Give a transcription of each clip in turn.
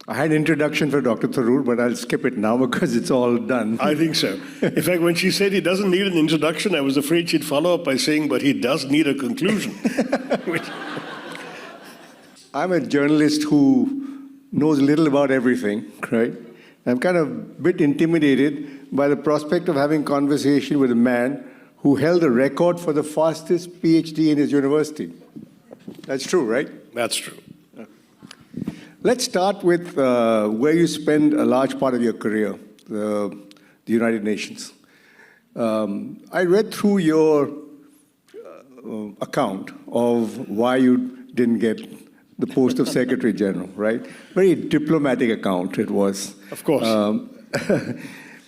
I had an introduction for Dr. Tharoor, but I'll skip it now because it's all done. I think so. In fact, when she said he doesn't need an introduction, I was afraid she'd follow up by saying, but he does need a conclusion. I'm a journalist who knows little about everything, right? I'm kind of a bit intimidated by the prospect of having conversation with a man who held a record for the fastest PhD in his university. That's true, right? That's true. Let's start with where you spend a large part of your career, the United Nations. I read through your account of why you didn't get the post of Secretary General, right? Very diplomatic account it was. Of course.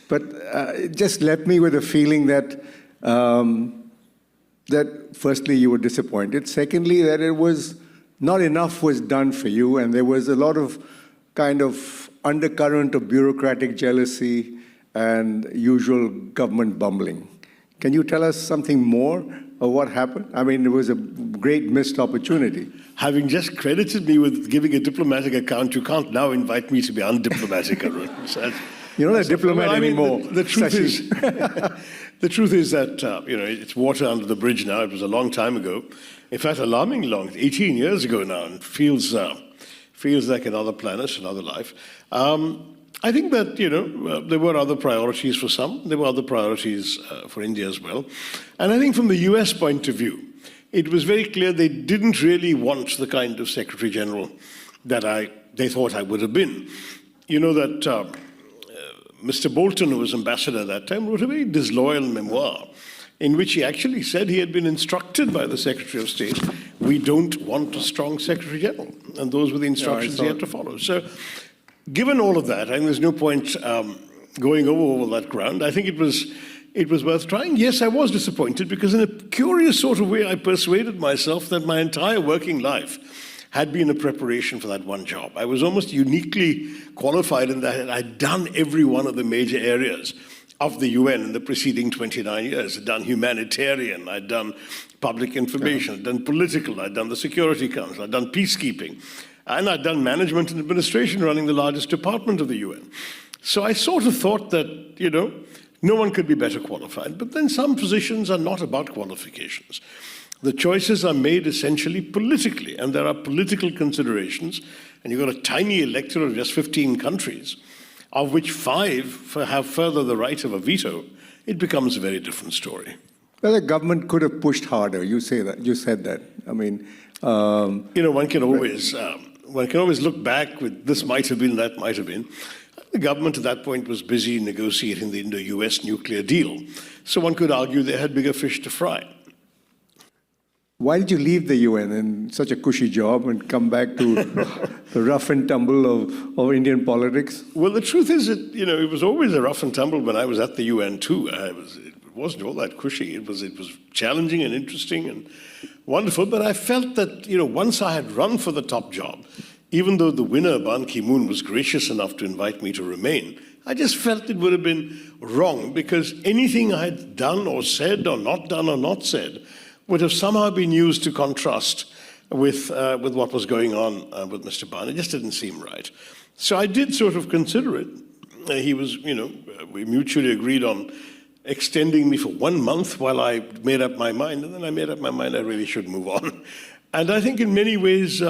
But it just left me with a feeling that, that firstly, you were disappointed. Secondly, that it was not enough was done for you, and there was a lot of kind of undercurrent of bureaucratic jealousy and usual government bumbling. Can you tell us something more of what happened? I mean, it was a great missed opportunity. Having just credited me with giving a diplomatic account, you can't now invite me to be undiplomatic, Aroon. So you're not a diplomat anymore. The truth is, the truth is that it's water under the bridge now. It was a long time ago. In fact, alarmingly long, 18 years ago now, and feels like another planet, another life. I think that, there were other priorities for some. There were other priorities for India as well. And I think from the US point of view, it was very clear they didn't really want the kind of Secretary General that they thought I would have been. You know that Mr. Bolton, who was ambassador at that time, wrote a very disloyal memoir in which he actually said he had been instructed by the Secretary of State, we don't want a strong Secretary General. And those were the instructions he had to follow. So given all of that, I think there's no point going over all that ground. I think it was worth trying. Yes, I was disappointed because in a curious sort of way, I persuaded myself that my entire working life had been a preparation for that one job. I was almost uniquely qualified in that I'd done every one of the major areas of the UN in the preceding 29 years. I'd done humanitarian, I'd done public information, I'd done political, I'd done the Security Council, I'd done peacekeeping, and I'd done management and administration running the largest department of the UN. So I sort of thought that, no one could be better qualified. But then some positions are not about qualifications. The choices are made essentially politically, and there are political considerations, and you've got a tiny electorate of just 15 countries, of which 5 have further the right of a veto. It becomes a very different story. Well, the government could have pushed harder. You say that. You said that. I mean, one can always look back with this might have been, that might have been. The government at that point was busy negotiating the Indo-US nuclear deal. So one could argue they had bigger fish to fry. Why did you leave the UN in such a cushy job and come back to the rough and tumble of Indian politics? Well, the truth is that, it was always a rough and tumble when I was at the UN too. It wasn't all that cushy. It was challenging and interesting and wonderful. But I felt that, once I had run for the top job, even though the winner, Ban Ki-moon, was gracious enough to invite me to remain, I just felt it would have been wrong because anything I had done or said or not said would have somehow been used to contrast with what was going on with Mr. Ban. It just didn't seem right. So I did sort of consider it. We mutually agreed on extending me for 1 month while I made up my mind, and then I made up my mind I really should move on. And I think in many ways,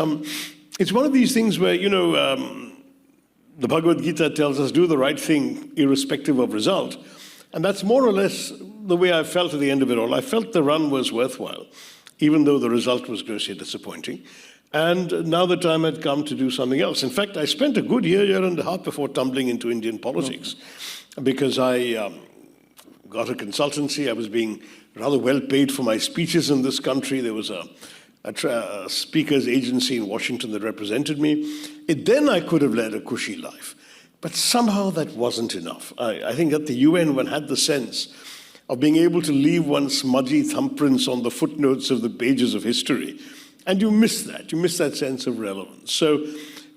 it's one of these things where, the Bhagavad Gita tells us, do the right thing irrespective of result. And that's more or less the way I felt at the end of it all. I felt the run was worthwhile, even though the result was grossly disappointing. And now the time had come to do something else. In fact, I spent a good year and a half before tumbling into Indian politics, because I got a consultancy. I was being rather well paid for my speeches in this country. There was a speaker's agency in Washington that represented me. Then I could have led a cushy life. But somehow that wasn't enough. I think at the UN one had the sense of being able to leave one's smudgy thumbprints on the footnotes of the pages of history. And you miss that. You miss that sense of relevance. So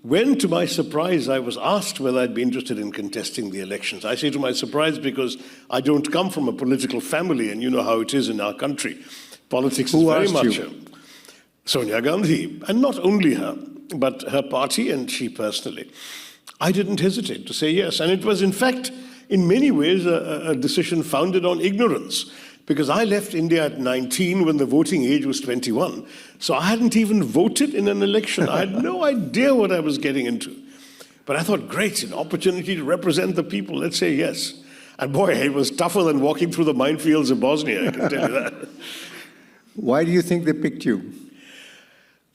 when, to my surprise, I was asked whether I'd be interested in contesting the elections, I say to my surprise because I don't come from a political family, and you know how it is in our country. Politics is very much Sonia Gandhi. And not only her, but her party and she personally. I didn't hesitate to say yes. And it was, in fact, in many ways, a decision founded on ignorance. Because I left India at 19 when the voting age was 21. So I hadn't even voted in an election. I had no idea what I was getting into. But I thought, great, an opportunity to represent the people. Let's say yes. And boy, it was tougher than walking through the minefields of Bosnia, I can tell you that. Why do you think they picked you?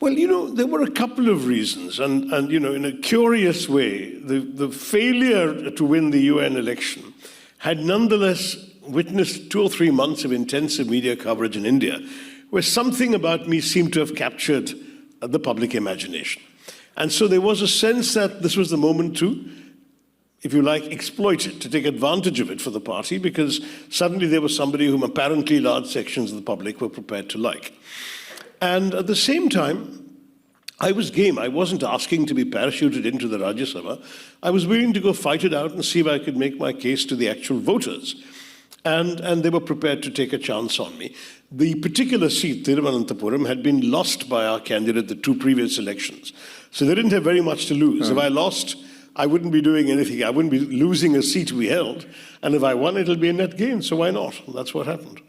Well, there were a couple of reasons. And in a curious way, the failure to win the UN election had nonetheless witnessed 2 or 3 months of intensive media coverage in India, where something about me seemed to have captured the public imagination. And so there was a sense that this was the moment to, if you like, exploit it, to take advantage of it for the party, because suddenly there was somebody whom apparently large sections of the public were prepared to like. And at the same time, I was game. I wasn't asking to be parachuted into the Rajya Sabha. I was willing to go fight it out and see if I could make my case to the actual voters. And they were prepared to take a chance on me. The particular seat, Thiruvananthapuram, had been lost by our candidate the 2 previous elections. So they didn't have very much to lose. If I lost, I wouldn't be doing anything. I wouldn't be losing a seat we held. And if I won, it'll be a net gain. So why not? That's what happened.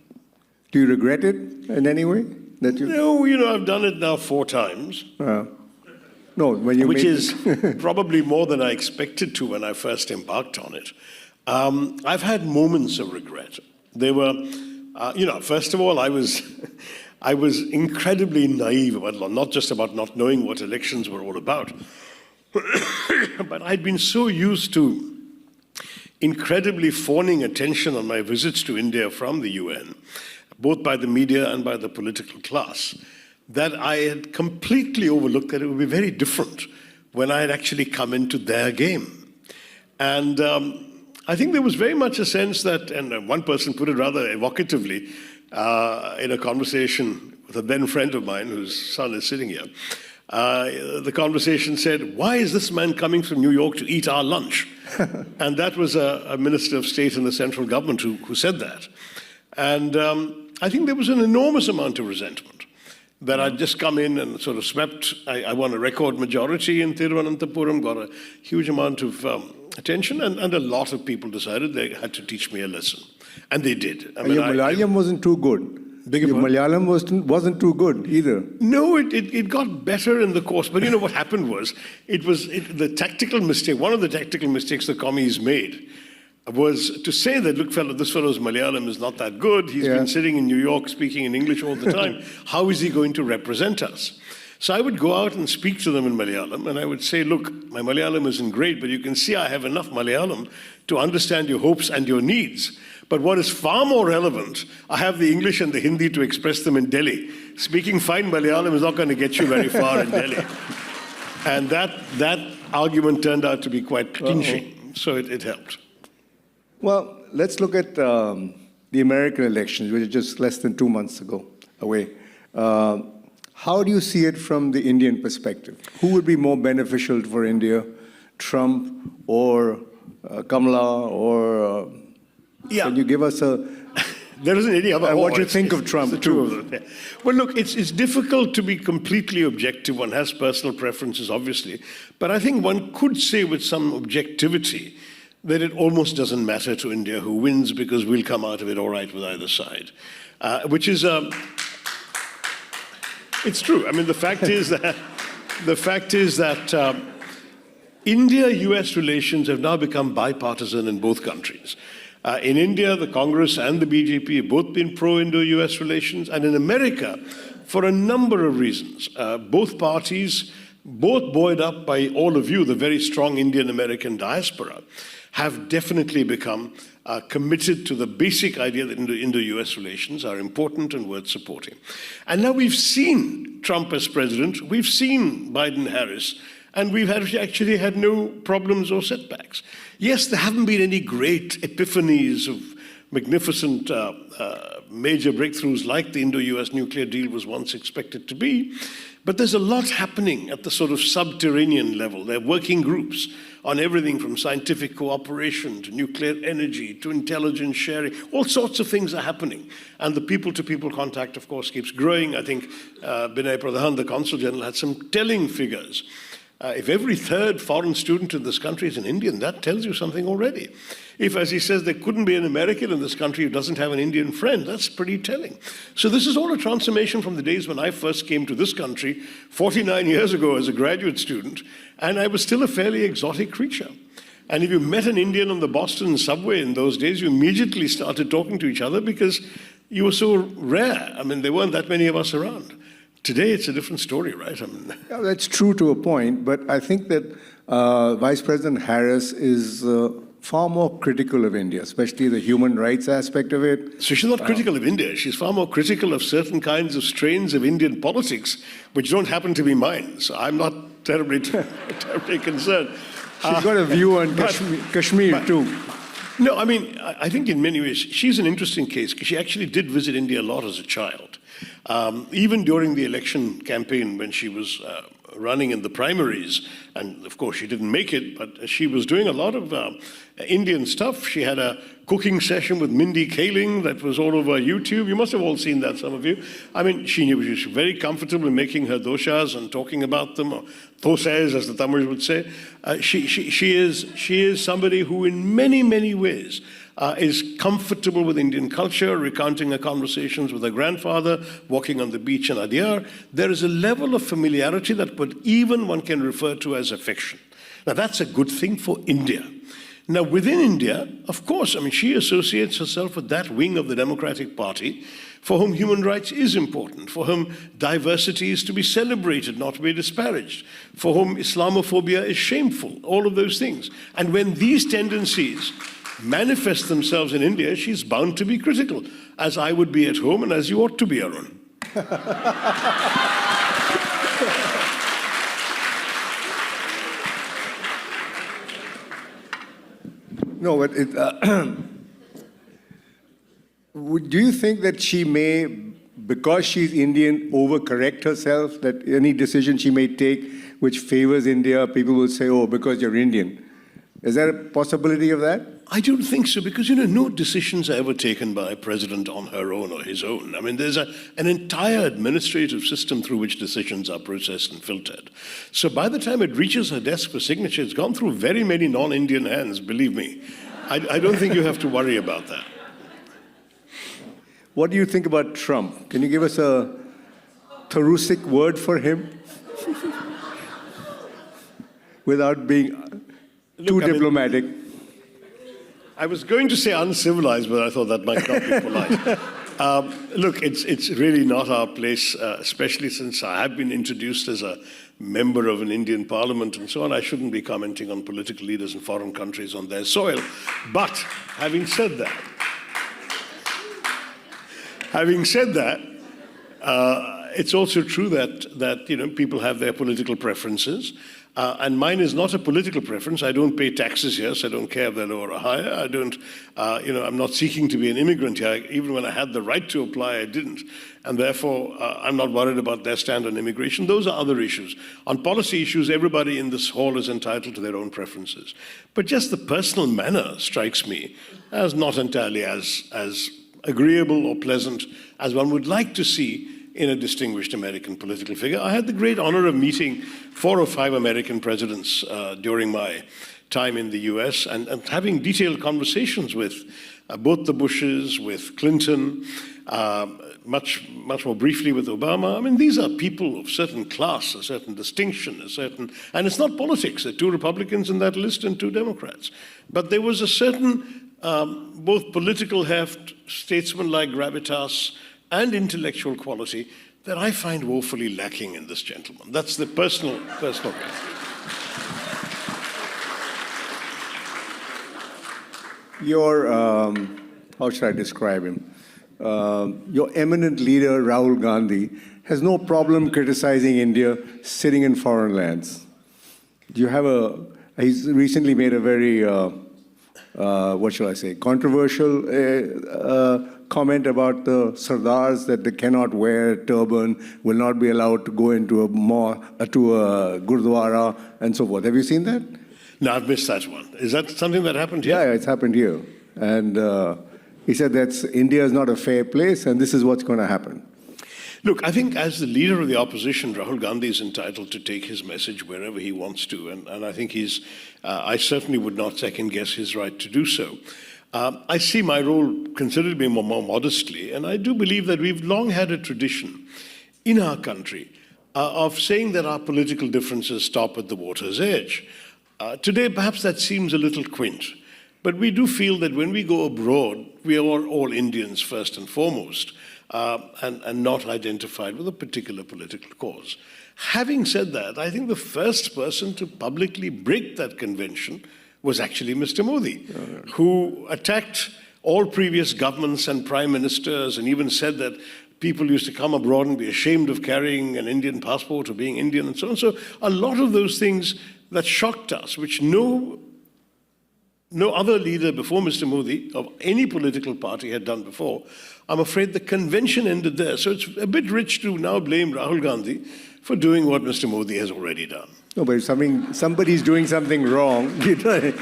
Do you regret it in any way? No, I've done it now 4 times. No, when you which is probably more than I expected to when I first embarked on it. I've had moments of regret. They were, first of all, I was incredibly naive about, not just about not knowing what elections were all about, but I'd been so used to incredibly fawning attention on my visits to India from the UN, both by the media and by the political class, that I had completely overlooked that it would be very different when I had actually come into their game. And I think there was very much a sense that, and one person put it rather evocatively in a conversation with a then friend of mine whose son is sitting here. The conversation said, "Why is this man coming from New York to eat our lunch?" And that was a minister of state in the central government who said that. And I think there was an enormous amount of resentment that I'd just come in and sort of swept. I won a record majority in Thiruvananthapuram, got a huge amount of attention, and a lot of people decided they had to teach me a lesson. And they did. I mean, your Malayalam wasn't too good. Your Malayalam wasn't too good either. No, it got better in the course. But what happened was, the tactical mistake, one of the tactical mistakes the commies made was to say that, look, this fellow's Malayalam is not that good. He's been sitting in New York speaking in English all the time. How is he going to represent us? So I would go out and speak to them in Malayalam, and I would say, look, my Malayalam isn't great, but you can see I have enough Malayalam to understand your hopes and your needs. But what is far more relevant, I have the English and the Hindi to express them in Delhi. Speaking fine Malayalam is not going to get you very far in Delhi. And that argument turned out to be quite clinching, so it helped. Well, let's look at the American elections, which are just less than 2 months away. How do you see it from the Indian perspective? Who would be more beneficial for India, Trump or Kamala or... Can you give us a... There isn't any other... And what do you think of Trump, the 2 of them. Yeah. Well, look, it's difficult to be completely objective. One has personal preferences, obviously. But I think one could say with some objectivity that it almost doesn't matter to India who wins, because we'll come out of it all right with either side. Which is... It's true. I mean, the fact is that India-US relations have now become bipartisan in both countries. In India, the Congress and the BJP have both been pro-Indo-US relations, and in America, for a number of reasons. Both parties, both buoyed up by all of you, the very strong Indian-American diaspora, have definitely become committed to the basic idea that Indo-US relations are important and worth supporting. And now we've seen Trump as president, we've seen Biden-Harris, and we've actually had no problems or setbacks. Yes, there haven't been any great epiphanies of magnificent major breakthroughs like the Indo-US nuclear deal was once expected to be, but there's a lot happening at the sort of subterranean level. There are working groups on everything from scientific cooperation to nuclear energy to intelligence sharing. All sorts of things are happening. And the people-to-people contact, of course, keeps growing. I think Binay Pradhan, the Consul General, had some telling figures If every third foreign student in this country is an Indian, that tells you something already. If, as he says, there couldn't be an American in this country who doesn't have an Indian friend, that's pretty telling. So this is all a transformation from the days when I first came to this country 49 years ago as a graduate student, and I was still a fairly exotic creature. And if you met an Indian on the Boston subway in those days, you immediately started talking to each other because you were so rare. I mean, there weren't that many of us around. Today, it's a different story, right? I mean, yeah, that's true to a point, but I think that Vice President Harris is far more critical of India, especially the human rights aspect of it. so she's not critical of India. She's far more critical of certain kinds of strains of Indian politics, which don't happen to be mine. So I'm not terribly concerned. She's got a view on Kashmir too. No, I mean, I think in many ways, she's an interesting case because she actually did visit India a lot as a child. Even during the election campaign when she was running in the primaries, and of course she didn't make it, but she was doing a lot of Indian stuff. She had a cooking session with Mindy Kaling that was all over YouTube. You must have all seen that, some of you. I mean, she was very comfortable in making her doshas and talking about them, or thosais, as the Tamils would say. She is somebody who in many, many ways is comfortable with Indian culture, recounting her conversations with her grandfather, walking on the beach in Adyar. There is a level of familiarity that even one can refer to as affection. Now, that's a good thing for India. Now, within India, of course, I mean, she associates herself with that wing of the Democratic Party for whom human rights is important, for whom diversity is to be celebrated, not to be disparaged, for whom Islamophobia is shameful, all of those things. And when these tendencies manifest themselves in India, she's bound to be critical, as I would be at home and as you ought to be, Aroon. No, but do you think that she may, because she's Indian, overcorrect herself, that any decision she may take which favors India, people will say, oh, because you're Indian? Is there a possibility of that? I don't think so, because, no decisions are ever taken by a president on her own or his own. I mean, there's an entire administrative system through which decisions are processed and filtered. So by the time it reaches her desk for signature, it's gone through very many non-Indian hands, believe me. I don't think you have to worry about that. What do you think about Trump? Can you give us a Tharusic word for him? Without being too diplomatic. I was going to say uncivilized, but I thought that might not be polite. Look, it's really not our place, especially since I have been introduced as a member of an Indian parliament and so on. I shouldn't be commenting on political leaders in foreign countries on their soil. But having said that, it's also true that people have their political preferences. And mine is not a political preference. I don't pay taxes here, so I don't care if they're lower or higher. I don't, I'm not seeking to be an immigrant here. Even when I had the right to apply, I didn't. And therefore, I'm not worried about their stand on immigration. Those are other issues. On policy issues, everybody in this hall is entitled to their own preferences. But just the personal manner strikes me as not entirely as agreeable or pleasant as one would like to see in a distinguished American political figure. I had the great honor of meeting 4 or 5 American presidents during my time in the US and having detailed conversations with both the Bushes, with Clinton, much more briefly with Obama. I mean, these are people of certain class, a certain distinction, and it's not politics. There are 2 Republicans in that list and 2 Democrats. But there was a certain both political heft, statesman-like gravitas, and intellectual quality that I find woefully lacking in this gentleman. That's the personal view. Your, how should I describe him? Your eminent leader, Rahul Gandhi, has no problem criticizing India sitting in foreign lands. Do you have he's recently made a very, what shall I say, controversial comment about the Sardars, that they cannot wear a turban, will not be allowed to go into a Gurdwara, and so forth. Have you seen that? No, I've missed that one. Is that something that happened here? Yeah, it's happened here. And he said that India is not a fair place, and this is what's going to happen. Look, I think as the leader of the opposition, Rahul Gandhi is entitled to take his message wherever he wants to, and I think I certainly would not second guess his right to do so. I see my role considerably more modestly, and I do believe that we've long had a tradition in our country of saying that our political differences stop at the water's edge. Today, perhaps that seems a little quaint, but we do feel that when we go abroad, we are all Indians first and foremost, and not identified with a particular political cause. Having said that, I think the first person to publicly break that convention was actually Mr. Modi, who attacked all previous governments and prime ministers and even said that people used to come abroad and be ashamed of carrying an Indian passport or being Indian and so on. So a lot of those things that shocked us, which no other leader before Mr. Modi of any political party had done before, I'm afraid the convention ended there. So it's a bit rich to now blame Rahul Gandhi for doing what Mr. Modi has already done. No, but if somebody's doing something wrong, you know.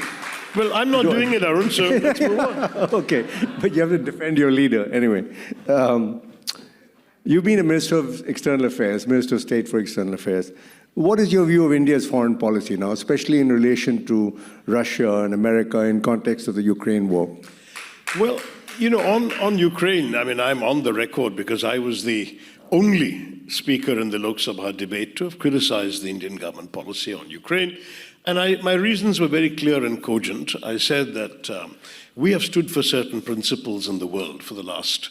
Well, I'm not doing it, Arun, so let's move on. Okay, but you have to defend your leader. Anyway, you've been a Minister of External Affairs, Minister of State for External Affairs. What is your view of India's foreign policy now, especially in relation to Russia and America in context of the Ukraine war? Well, you know, on Ukraine, I mean, I'm on the record because I was the only speaker in the Lok Sabha debate to have criticized the Indian government policy on Ukraine. And my reasons were very clear and cogent. I said that we have stood for certain principles in the world for the last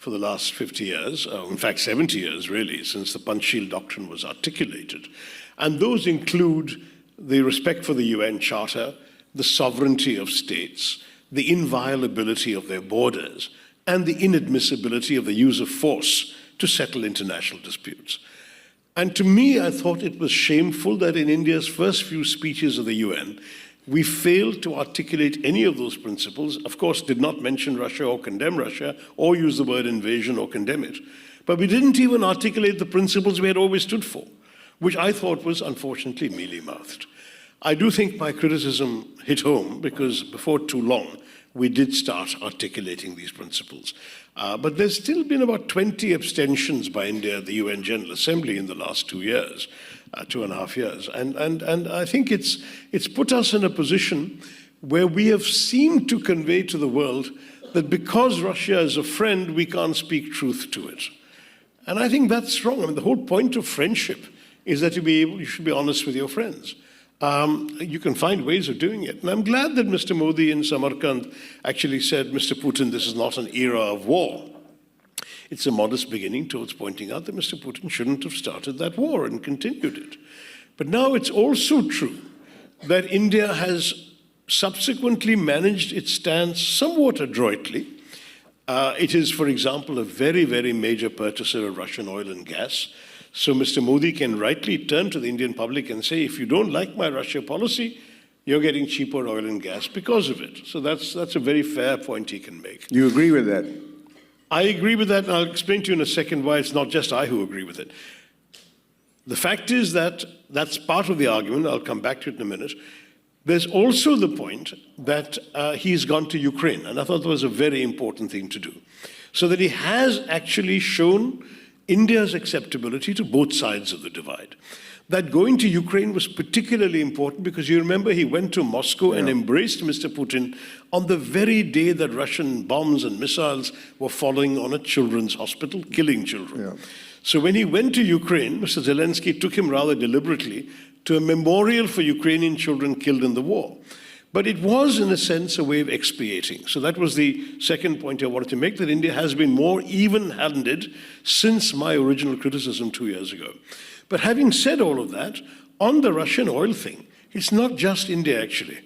50 years, in fact 70 years really, since the Panchsheel Doctrine was articulated. And those include the respect for the UN Charter, the sovereignty of states, the inviolability of their borders, and the inadmissibility of the use of force to settle international disputes. And to me, I thought it was shameful that in India's first few speeches of the UN, we failed to articulate any of those principles, of course, did not mention Russia or condemn Russia or use the word invasion or condemn it. But we didn't even articulate the principles we had always stood for, which I thought was unfortunately mealy-mouthed. I do think my criticism hit home because before too long, we did start articulating these principles. But there's still been about 20 abstentions by India at the UN General Assembly in the last 2 years. 2.5 years. And I think it's put us in a position where we have seemed to convey to the world that because Russia is a friend, we can't speak truth to it. And I think that's wrong. I mean, the whole point of friendship is that you should be honest with your friends. You can find ways of doing it. And I'm glad that Mr. Modi in Samarkand actually said, Mr. Putin, this is not an era of war. It's a modest beginning towards pointing out that Mr. Putin shouldn't have started that war and continued it. But now it's also true that India has subsequently managed its stance somewhat adroitly. It is, for example, a very, very major purchaser of Russian oil and gas. So Mr. Modi can rightly turn to the Indian public and say, if you don't like my Russia policy, you're getting cheaper oil and gas because of it. So that's a very fair point he can make. You agree with that? I agree with that, and I'll explain to you in a second why it's not just I who agree with it. The fact is that that's part of the argument. I'll come back to it in a minute. There's also the point that he's gone to Ukraine, and I thought that was a very important thing to do. So that he has actually shown India's acceptability to both sides of the divide. That going to Ukraine was particularly important because you remember he went to Moscow and embraced Mr. Putin on the very day that Russian bombs and missiles were falling on a children's hospital, killing children. Yeah. So when he went to Ukraine, Mr. Zelensky took him rather deliberately to a memorial for Ukrainian children killed in the war. But it was, in a sense, a way of expiating. So that was the second point I wanted to make, that India has been more even-handed since my original criticism 2 years ago. But having said all of that, on the Russian oil thing, it's not just India, actually.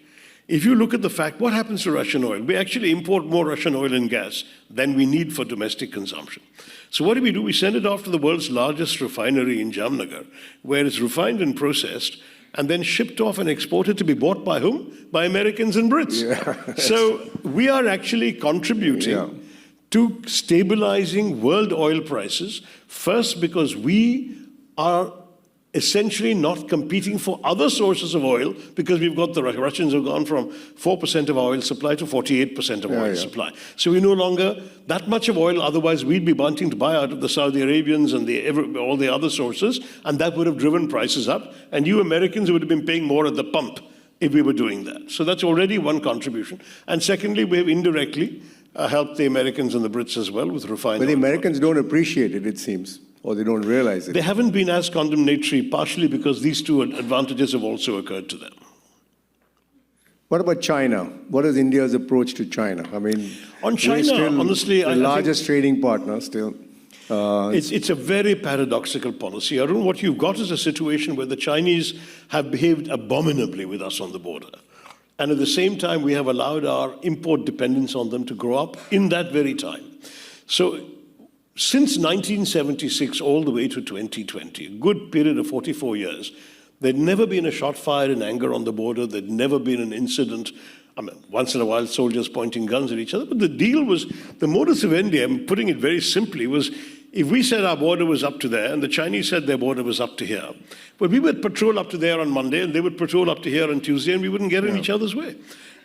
If you look at the fact, what happens to Russian oil? We actually import more Russian oil and gas than we need for domestic consumption. So what do? We send it off to the world's largest refinery in Jamnagar, where it's refined and processed, and then shipped off and exported to be bought by whom? By Americans and Brits. Yeah. So we are actually contributing to stabilizing world oil prices, first because we are essentially not competing for other sources of oil because we've got the Russians have gone from 4% of our oil supply to 48% of oil supply. So we no longer that much of oil, otherwise we'd be wanting to buy out of the Saudi Arabians and all the other sources, and that would have driven prices up, and you Americans would have been paying more at the pump if we were doing that. So that's already one contribution. And secondly, we have indirectly helped the Americans and the Brits as well with refined oil. But the Americans don't appreciate it, it seems. Or they don't realize it. They haven't been as condemnatory, partially because these two advantages have also occurred to them. What about China? What is India's approach to China? I mean, on China, we're still honestly, the largest trading partner still. It's a very paradoxical policy. Arun, what you've got is a situation where the Chinese have behaved abominably with us on the border. And at the same time, we have allowed our import dependence on them to grow up in that very time. So, since 1976 all the way to 2020, a good period of 44 years, there'd never been a shot fired in anger on the border. There'd never been an incident. I mean, once in a while, soldiers pointing guns at each other. But the deal was, the modus vivendi, I'm putting it very simply, was if we said our border was up to there and the Chinese said their border was up to here, but we would patrol up to there on Monday and they would patrol up to here on Tuesday and we wouldn't get in each other's way.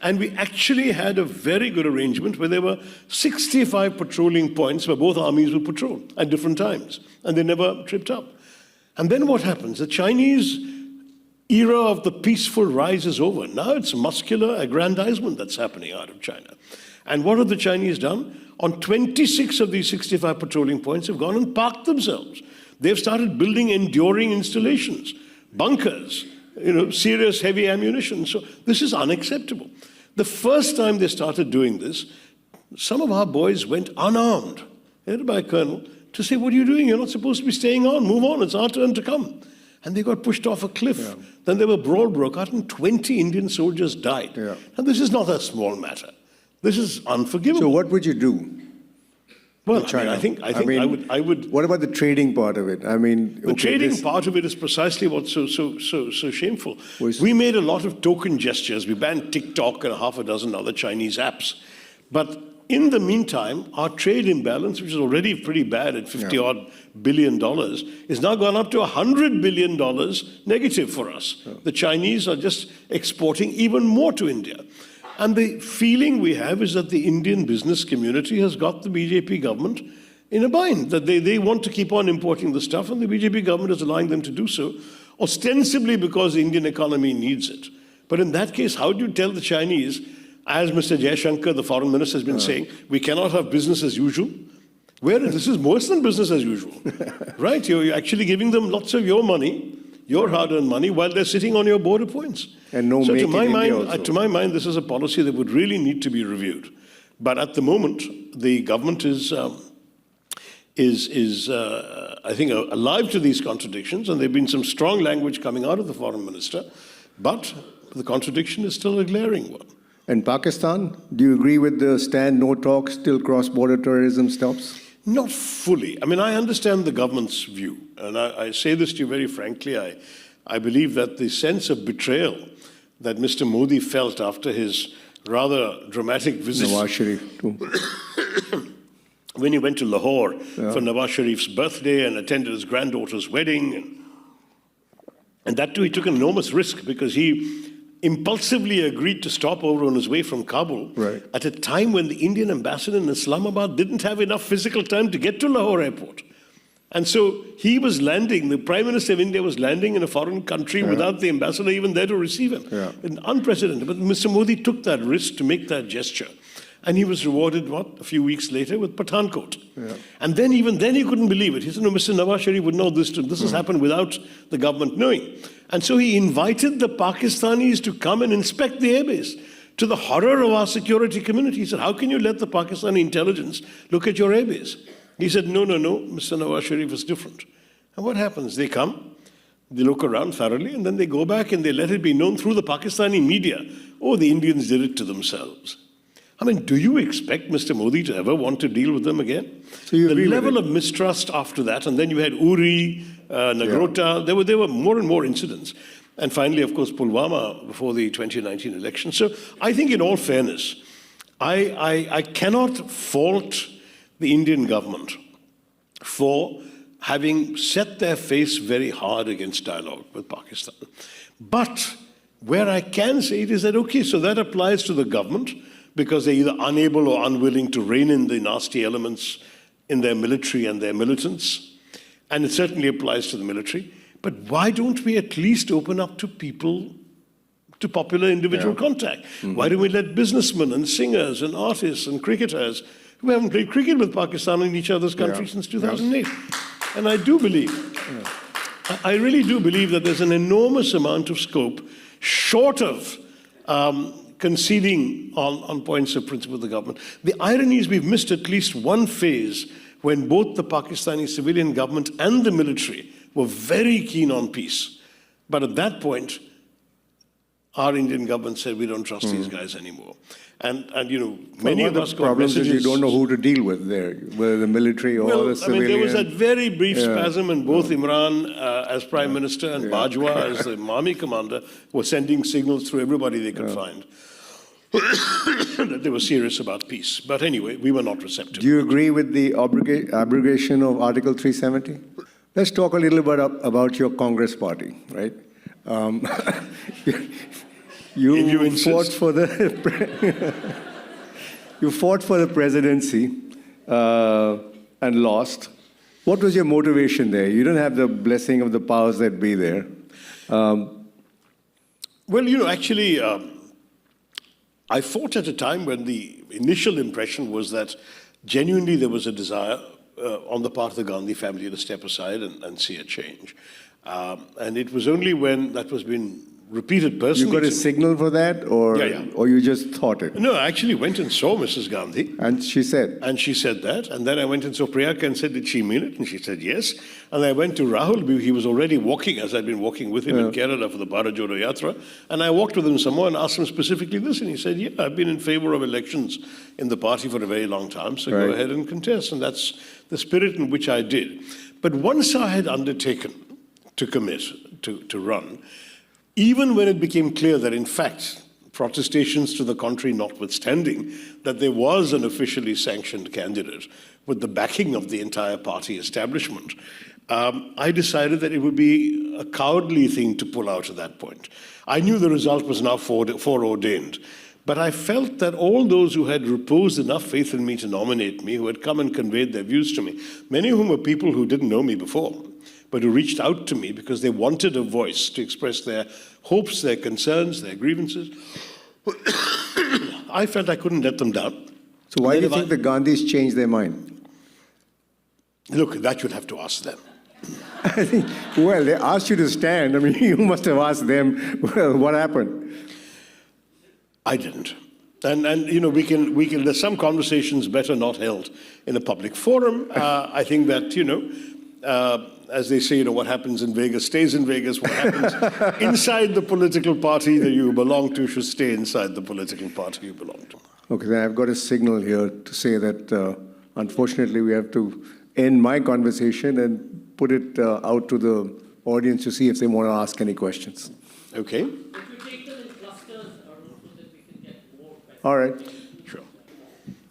And we actually had a very good arrangement where there were 65 patrolling points where both armies would patrol at different times. And they never tripped up. And then what happens? The Chinese era of the peaceful rise is over. Now it's muscular aggrandizement that's happening out of China. And what have the Chinese done? On 26 of these 65 patrolling points have gone and parked themselves. They've started building enduring installations, bunkers, serious heavy ammunition. So this is unacceptable. The first time they started doing this, some of our boys went unarmed, headed by a colonel, to say, what are you doing? You're not supposed to be staying on. Move on. It's our turn to come. And they got pushed off a cliff. Yeah. Then there were brawl broke out and 20 Indian soldiers died. Yeah. Now, this is not a small matter. This is unforgivable. So what would you do? Well, I think I would. What about the trading part of it? I mean, the trading part of it is precisely what's so shameful. We made a lot of token gestures. We banned TikTok and half a dozen other Chinese apps. But in the meantime, our trade imbalance, which is already pretty bad at $50-odd billion, is now gone up to $100 billion negative for us. Yeah. The Chinese are just exporting even more to India. And the feeling we have is that the Indian business community has got the BJP government in a bind, that they want to keep on importing the stuff, and the BJP government is allowing them to do so, ostensibly because the Indian economy needs it. But in that case, how do you tell the Chinese, as Mr. Jaishankar, the foreign minister, has been saying, we cannot have business as usual? Where this is worse than business as usual, right? You're actually giving them lots of your money, your hard-earned money, while they're sitting on your border points. And no so make to my in mind, India also. To my mind, this is a policy that would really need to be reviewed. But at the moment, the government is I think, alive to these contradictions, and there've been some strong language coming out of the foreign minister, but the contradiction is still a glaring one. And Pakistan, do you agree with the stand, no talks till cross-border terrorism stops? Not fully. I mean, I understand the government's view, and I say this to you very frankly. I believe that the sense of betrayal that Mr. Modi felt after his rather dramatic visit Nawaz Sharif too. when he went to Lahore for Nawaz Sharif's birthday and attended his granddaughter's wedding. And that too, he took an enormous risk because he impulsively agreed to stop over on his way from Kabul at a time when the Indian ambassador in Islamabad didn't have enough physical time to get to Lahore airport. And so he was landing, the Prime Minister of India was landing in a foreign country without the ambassador even there to receive him. Unprecedented. But Mr. Modi took that risk to make that gesture. And he was rewarded, a few weeks later with Pathankot. And then even then he couldn't believe it. He said, no, Mr. Nawaz Sharif would know this. This has happened without the government knowing. And so he invited the Pakistanis to come and inspect the airbase. To the horror of our security community, he said, how can you let the Pakistani intelligence look at your airbase? He said, no, Mr. Nawaz Sharif is different. And what happens? They come, they look around thoroughly, and then they go back and they let it be known through the Pakistani media, oh, the Indians did it to themselves. I mean, do you expect Mr. Modi to ever want to deal with them again? So the level of mistrust after that, and then you had Uri, Nagrota, there were more and more incidents. And finally, of course, Pulwama before the 2019 election. So I think in all fairness, I cannot fault the Indian government for having set their face very hard against dialogue with Pakistan. But where I can say it is that, okay, so that applies to the government because they're either unable or unwilling to rein in the nasty elements in their military and their militants. And it certainly applies to the military. But why don't we at least open up to people, to popular individual contact? Why don't we let businessmen and singers and artists and cricketers who haven't played cricket with Pakistan in each other's country since 2008? And I do believe, I really do believe that there's an enormous amount of scope, short of conceding on points of principle of the government. The irony is we've missed at least one phase when both the Pakistani civilian government and the military were very keen on peace. But at that point, our Indian government said, we don't trust these guys anymore. And you know, many of us got messages. You don't know who to deal with there, whether the military or the civilian. I mean, there was that very brief spasm, and both Imran as Prime Minister and Bajwa as the army commander were sending signals through everybody they could find that they were serious about peace. But anyway, we were not receptive. Do you agree with the abrogation of Article 370? Let's talk a little bit about your Congress party, right? You fought for the you fought for the presidency and lost. What was your motivation there? You didn't have the blessing of the powers that be there. Well, you know, actually, I fought at a time when the initial impression was that genuinely there was a desire on the part of the Gandhi family to step aside and see a change. And it was only when that was being repeated personally. You got a signal for that, or or you just thought it? No, I actually went and saw Mrs. Gandhi. And she said? And she said that. And then I went and saw Priyanka and said, did she mean it? And she said, yes. And I went to Rahul. He was already walking, as I'd been walking with him in Kerala for the Bharat Jodo Yatra. And I walked with him some more and asked him specifically this. And he said, yeah, I've been in favor of elections in the party for a very long time. So go ahead and contest. And that's the spirit in which I did. But once I had undertaken to commit, to run, even when it became clear that, in fact, protestations to the contrary notwithstanding, that there was an officially sanctioned candidate with the backing of the entire party establishment, I decided that it would be a cowardly thing to pull out at that point. I knew the result was now foreordained, but I felt that all those who had reposed enough faith in me to nominate me, who had come and conveyed their views to me, many of whom were people who didn't know me before, but who reached out to me because they wanted a voice to express their hopes, their concerns, their grievances. I felt I couldn't let them down. So why do you think the Gandhis changed their mind? Look, that you'd have to ask them. I think, well, they asked you to stand. I mean, you must have asked them, well, what happened? I didn't. And you know, we can, there's some conversations better not held in a public forum. I think that, you know, as they say, you know, what happens in Vegas stays in Vegas. What happens inside the political party that you belong to should stay inside the political party you belong to. Okay, then I've got a signal here to say that, unfortunately, we have to end my conversation and put it out to the audience to see if they want to ask any questions. Okay. If you take them in clusters, Aroon, so that we can get more questions. All right. Sure.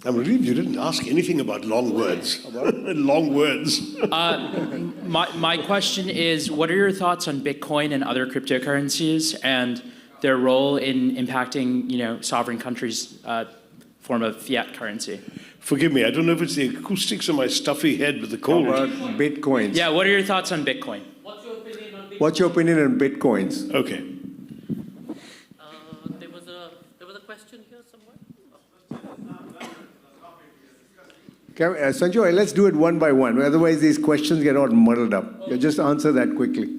I'm relieved you didn't ask anything about long words. Long words. My question is, what are your thoughts on Bitcoin and other cryptocurrencies and their role in impacting, you know, sovereign countries' form of fiat currency? Forgive me, I don't know if it's the acoustics of my stuffy head with the cold. How about Bitcoins? Yeah, what are your thoughts on Bitcoin? What's your opinion on Bitcoins? Okay. There was a question here somewhere. Sanjoy, let's do it one by one. Otherwise, these questions get all muddled up. You just answer that quickly.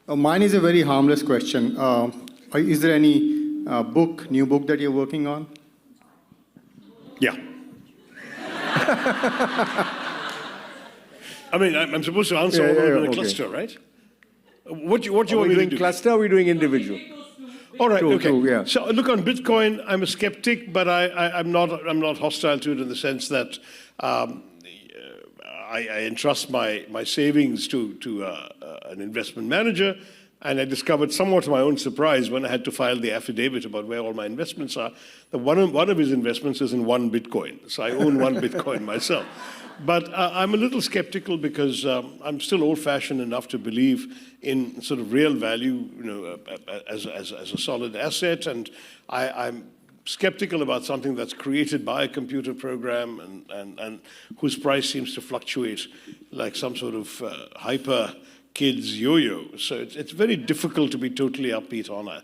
Mine is a very harmless question. Is there any new book that you're working on? Yeah. I mean, I'm supposed to answer all of them in a cluster, right? What do you want me to do? Cluster, or are we doing individual? All right, okay. Yeah. So look, on Bitcoin, I'm a skeptic, but I'm not hostile to it in the sense that I entrust my savings to an investment manager, and I discovered somewhat to my own surprise when I had to file the affidavit about where all my investments are, that one of his investments is in one Bitcoin. So I own one Bitcoin myself. But I'm a little skeptical because I'm still old-fashioned enough to believe in sort of real value, as a solid asset, and I'm skeptical about something that's created by a computer program and whose price seems to fluctuate like some sort of hyper kids yo-yo. So it's very difficult to be totally upbeat on it.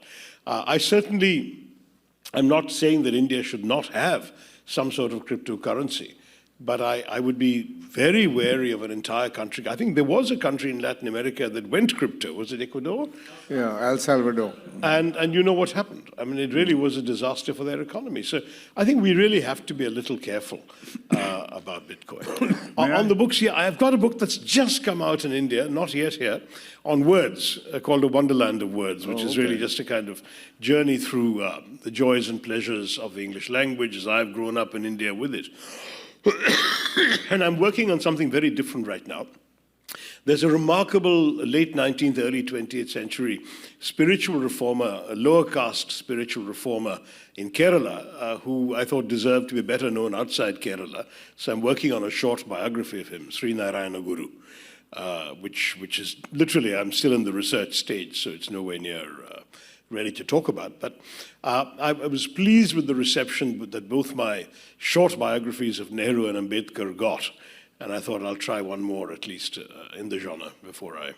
I'm not saying that India should not have some sort of cryptocurrency, but I would be very wary of an entire country. I think there was a country in Latin America that went crypto. Was it Ecuador? Yeah, El Salvador. And you know what happened. I mean, it really was a disaster for their economy. So I think we really have to be a little careful about Bitcoin. On the books here, I've got a book that's just come out in India, not yet here, on words, called A Wonderland of Words, which is really just a kind of journey through the joys and pleasures of the English language as I've grown up in India with it. And I'm working on something very different right now. There's a remarkable late 19th, early 20th century spiritual reformer, a lower caste spiritual reformer in Kerala, who I thought deserved to be better known outside Kerala. So I'm working on a short biography of him, Sri Narayana Guru, which is literally, I'm still in the research stage, so it's nowhere near ready to talk about. But I was pleased with the reception that both my short biographies of Nehru and Ambedkar got. And I thought I'll try one more, at least in the genre, before I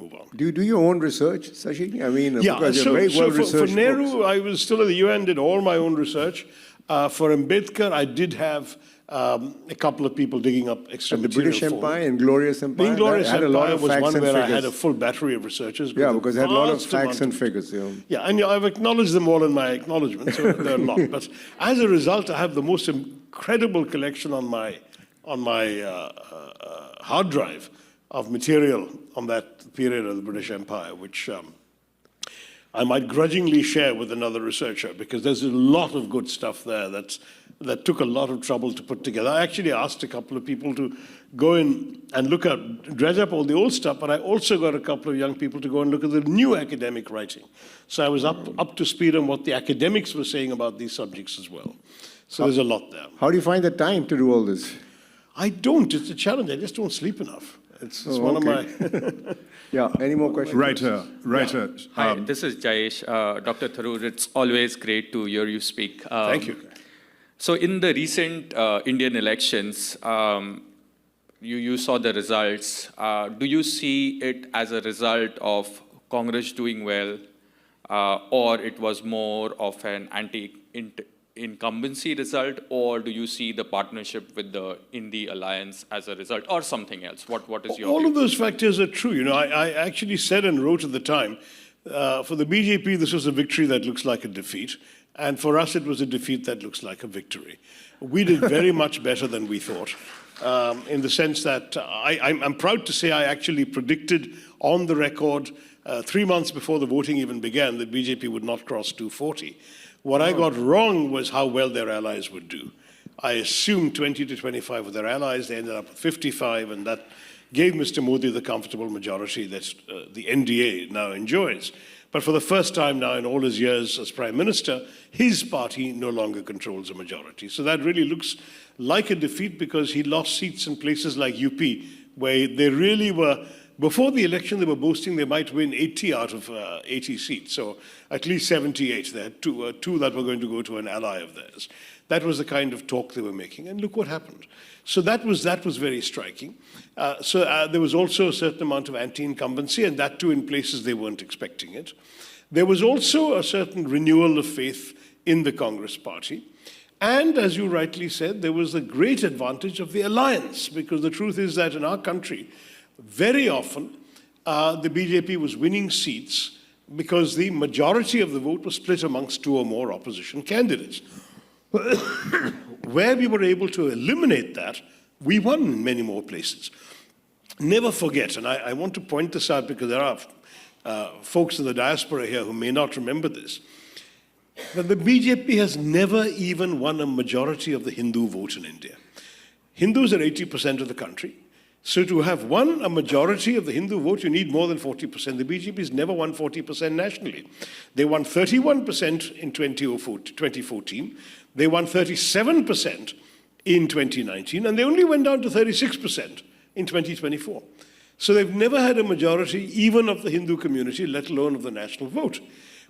move on. Do you do your own research, Shashi? I mean, Yeah, because you're very well-researched for Nehru, books. I was still at the UN, did all my own research. For Ambedkar, I did have a couple of people digging up extra And the material British for me. Empire, Inglorious Empire, The Inglorious that had a lot Empire of was facts one and where I figures. had a full battery of researchers. Yeah, with because it had a lot of vast facts amount and of- figures. Yeah, and I've acknowledged them all in my acknowledgement, so there are a lot. But as a result, I have the most incredible collection on my hard drive of material on that period of the British Empire, which I might grudgingly share with another researcher, because there's a lot of good stuff there that took a lot of trouble to put together. I actually asked a couple of people to go in and look at, dredge up all the old stuff, but I also got a couple of young people to go and look at the new academic writing. So I was up to speed on what the academics were saying about these subjects as well. So there's a lot there. How do you find the time to do all this? I don't. It's a challenge. I just don't sleep enough. It's one of my... Yeah, any more questions? Writer. Hi, this is Jayesh. Dr. Tharoor, it's always great to hear you speak. Thank you. So in the recent Indian elections, you saw the results. Do you see it as a result of Congress doing well, or it was more of an anti-incumbency result, or do you see the partnership with the Indy alliance as a result, or something else? What is your All view? of those factors are true. You know, I actually said and wrote at the time, for the BJP, this was a victory that looks like a defeat. And for us, it was a defeat that looks like a victory. We did very much better than we thought, in the sense that I'm proud to say I actually predicted on the record 3 months before the voting even began that BJP would not cross 240. What I got wrong was how well their allies would do. I assumed 20 to 25 with their allies. They ended up with 55, and that gave Mr. Modi the comfortable majority that the NDA now enjoys. But for the first time now in all his years as Prime Minister, his party no longer controls a majority. So that really looks like a defeat, because he lost seats in places like UP, where they really were, before the election, they were boasting they might win 80 out of 80 seats, so at least 78. They had two that were going to go to an ally of theirs. That was the kind of talk they were making, and look what happened. So that was very striking. There was also a certain amount of anti-incumbency, and that too in places they weren't expecting it. There was also a certain renewal of faith in the Congress party. And as you rightly said, there was the great advantage of the alliance, because the truth is that in our country, very often the BJP was winning seats because the majority of the vote was split amongst two or more opposition candidates. Where we were able to eliminate that, we won in many more places. Never forget, and I want to point this out because there are folks in the diaspora here who may not remember this, that the BJP has never even won a majority of the Hindu vote in India. Hindus are 80% of the country. So to have won a majority of the Hindu vote, you need more than 40%. The BJP has never won 40% nationally. They won 31% in 2014. They won 37% in 2019, and they only went down to 36% in 2024. So they've never had a majority, even of the Hindu community, let alone of the national vote.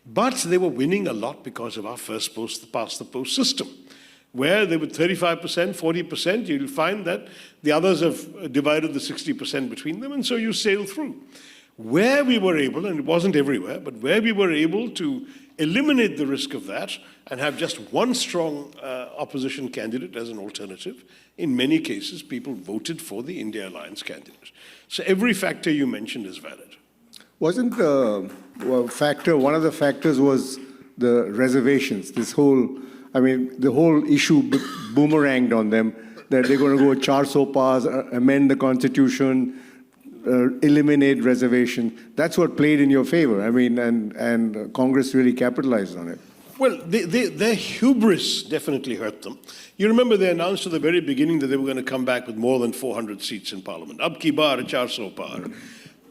But they were winning a lot because of our first past the post system, where they were 35%, 40%, you'll find that the others have divided the 60% between them, and so you sail through. Where we were able, and it wasn't everywhere, but where we were able to eliminate the risk of that and have just one strong opposition candidate as an alternative, in many cases, people voted for the India Alliance candidate. So every factor you mentioned is valid. Wasn't the factor, one of the factors was the reservations, the whole issue boomeranged on them, that they're going to go 400 pars, amend the constitution, eliminate reservation. That's what played in your favor. And Congress really capitalized on it. Well, their hubris definitely hurt them. You remember they announced at the very beginning that they were going to come back with more than 400 seats in Parliament. Ab ki baar 400 par.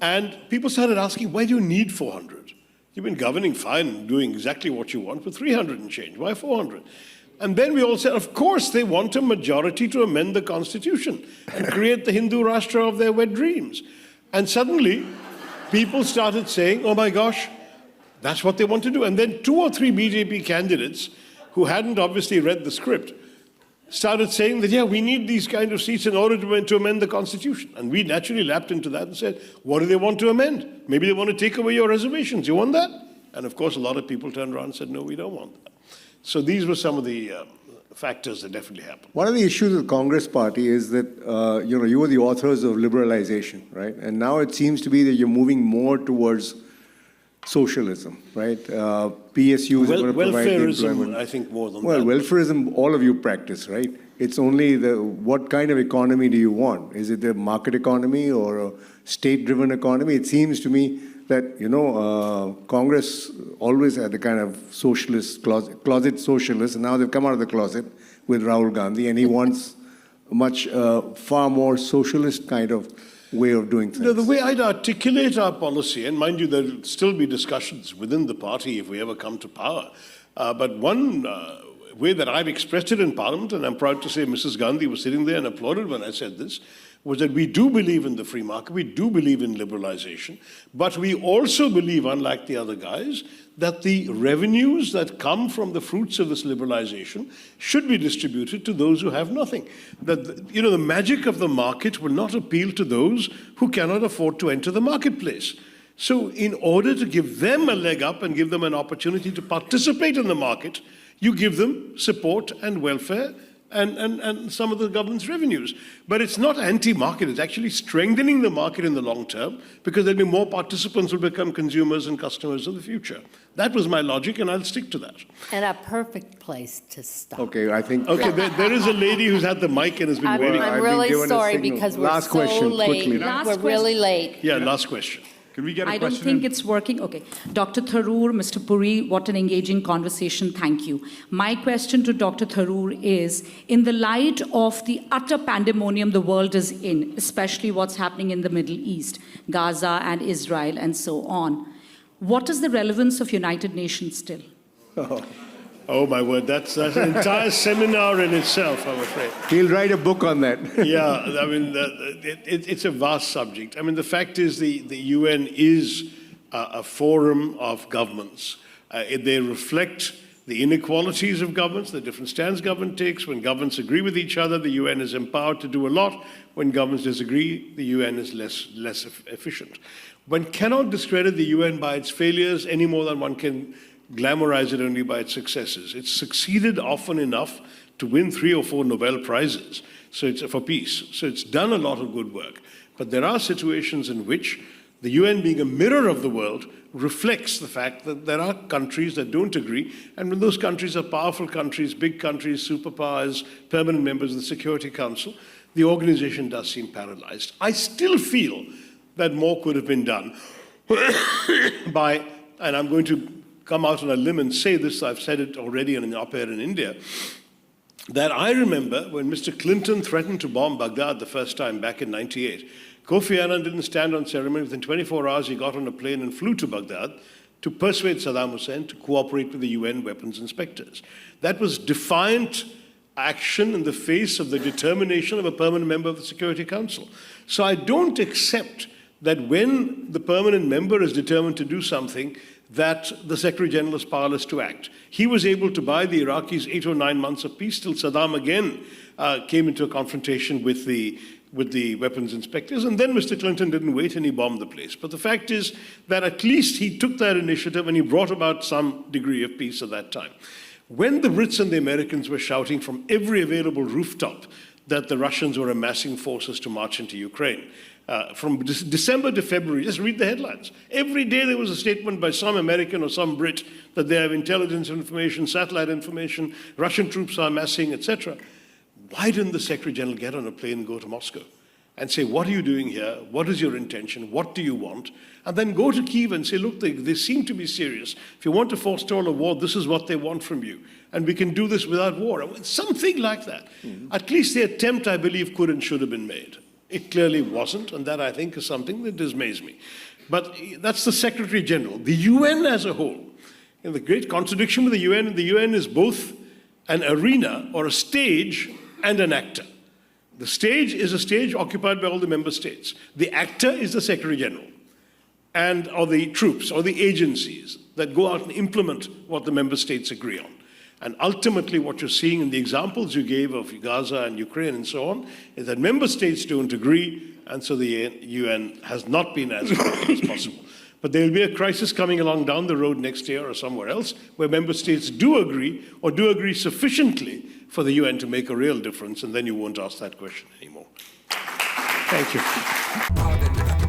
And people started asking, why do you need 400? You've been governing fine, doing exactly what you want with 300 and change. Why 400? And then we all said, of course, they want a majority to amend the constitution and create the Hindu Rashtra of their wet dreams. And suddenly, people started saying, oh my gosh, that's what they want to do. And then 2 or 3 BJP candidates who hadn't obviously read the script started saying that, yeah, we need these kind of seats in order to amend the constitution. And we naturally lapped into that and said, what do they want to amend? Maybe they want to take away your reservations. You want that? And of course, a lot of people turned around and said, no, we don't want that. So these were some of the factors that definitely happened. One of the issues with the Congress Party is that, you were the authors of liberalization, right? And now it seems to be that you're moving more towards socialism, right? PSUs are going to provide the employment. Welfarism, I think, more than Well, that. welfarism, all of you practice, right? It's only what kind of economy do you want? Is it a market economy or a state-driven economy? It seems to me that, Congress always had the kind of socialist, closet socialist, and now they've come out of the closet with Rahul Gandhi, and he wants a much far more socialist kind of way of doing things. The way I'd articulate our policy, and mind you, there'll still be discussions within the party if we ever come to power, but one way that I've expressed it in Parliament, and I'm proud to say Mrs. Gandhi was sitting there and applauded when I said this, was that we do believe in the free market, we do believe in liberalization, but we also believe, unlike the other guys, that the revenues that come from the fruits of this liberalization should be distributed to those who have nothing. That, the magic of the market will not appeal to those who cannot afford to enter the marketplace. So in order to give them a leg up and give them an opportunity to participate in the market, you give them support and welfare and some of the government's revenues. But it's not anti-market, it's actually strengthening the market in the long term because there'll be more participants who become consumers and customers of the future. That was my logic, and I'll stick to that. And a perfect place to stop. Okay, I think... Okay, there is a lady who's had the mic and has been waiting. I've I'm been really given a sorry signal. because we're Last so question, late. quickly. We're really late. Yeah, last question. Can we get a I don't question think in? it's working. Okay. Dr. Tharoor, Mr. Puri, what an engaging conversation. Thank you. My question to Dr. Tharoor is, in the light of the utter pandemonium the world is in, especially what's happening in the Middle East, Gaza and Israel and so on, what is the relevance of United Nations still? Oh my word, that's an entire seminar in itself, I'm afraid. He'll write a book on that. Yeah, I mean, it's a vast subject. I mean, the fact is the UN is a forum of governments. They reflect the inequalities of governments, the different stands government takes. When governments agree with each other, the UN is empowered to do a lot. When governments disagree, the UN is less efficient. One cannot discredit the UN by its failures any more than one can glamorize it only by its successes. It's succeeded often enough to win 3 or 4 Nobel Prizes for peace. So it's done a lot of good work. But there are situations in which the UN, being a mirror of the world, reflects the fact that there are countries that don't agree. And when those countries are powerful countries, big countries, superpowers, permanent members of the Security Council, the organization does seem paralyzed. I still feel that more could have been done by, and I'm going to come out on a limb and say this, I've said it already in an op-ed in India, that I remember when Mr. Clinton threatened to bomb Baghdad the first time back in '98, Kofi Annan didn't stand on ceremony. Within 24 hours, he got on a plane and flew to Baghdad to persuade Saddam Hussein to cooperate with the UN weapons inspectors. That was defiant action in the face of the determination of a permanent member of the Security Council. So I don't accept that when the permanent member is determined to do something, that the Secretary General is powerless to act. He was able to buy the Iraqis 8 or 9 months of peace till Saddam again came into a confrontation with the weapons inspectors, and then Mr. Clinton didn't wait and he bombed the place. But the fact is that at least he took that initiative and he brought about some degree of peace at that time. When the Brits and the Americans were shouting from every available rooftop that the Russians were amassing forces to march into Ukraine, from December to February, just read the headlines. Every day there was a statement by some American or some Brit that they have intelligence information, satellite information, Russian troops are amassing, etc. Why didn't the Secretary General get on a plane and go to Moscow and say, what are you doing here? What is your intention? What do you want? And then go to Kyiv and say, look, they seem to be serious. If you want to forestall a war, this is what they want from you. And we can do this without war. Something like that. At least the attempt, I believe, could and should have been made. It clearly wasn't, and that, I think, is something that dismays me. But that's the Secretary General. The UN as a whole, the great contradiction with the UN is both an arena or a stage and an actor. The stage is a stage occupied by all the member states. The actor is the Secretary General, or the troops, or the agencies that go out and implement what the member states agree on. And ultimately, what you're seeing in the examples you gave of Gaza and Ukraine and so on, is that member states don't agree, and so the UN has not been as effective as possible. But there will be a crisis coming along down the road next year or somewhere else, where member states do agree, or do agree sufficiently for the UN to make a real difference, and then you won't ask that question anymore. Thank you.